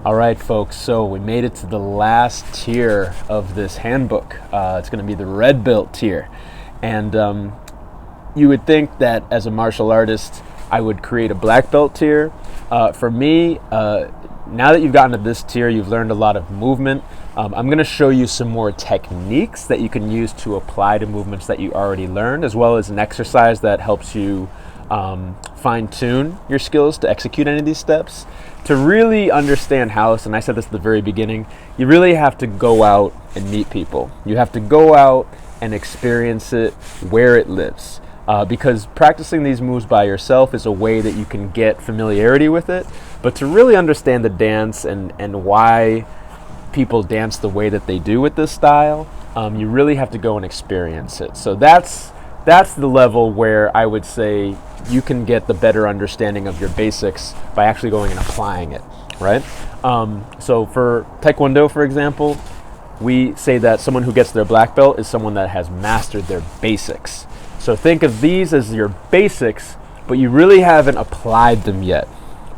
All right, folks, so we made it to the last tier of this handbook. It's going to be the red belt tier. And you would think that as a martial artist, I would create a black belt tier. For me, now that you've gotten to this tier, you've learned a lot of movement. I'm going to show you some more techniques that you can use to apply to movements that you already learned, as well as an exercise that helps you fine-tune your skills to execute any of these steps. To really understand house, and I said this at the very beginning, you really have to go out and meet people. You have to go out and experience it where it lives. Because practicing these moves by yourself is a way that you can get familiarity with it. But to really understand the dance and why people dance the way that they do with this style, you really have to go and experience it. So that's the level where I would say you can get the better understanding of your basics by actually going and applying it, right? So for Taekwondo, for example, we say that someone who gets their black belt is someone that has mastered their basics. So think of these as your basics, but you really haven't applied them yet,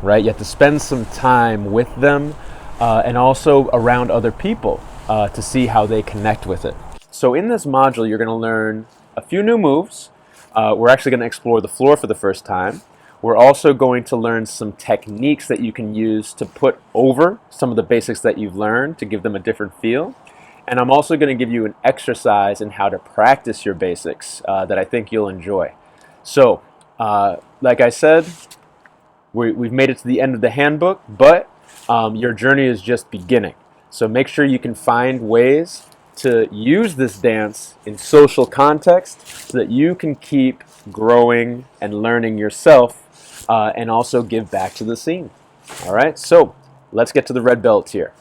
right? You have to spend some time with them and also around other people to see how they connect with it. So in this module, you're going to learn a few new moves. We're actually going to explore the floor for the first time. We're also going to learn some techniques that you can use to put over some of the basics that you've learned to give them a different feel. And I'm also going to give you an exercise in how to practice your basics that I think you'll enjoy. So, like I said, we've made it to the end of the handbook, but your journey is just beginning. So make sure you can find ways to use this dance in social context so that you can keep growing and learning yourself and also give back to the scene. All right, so let's get to the red belt here.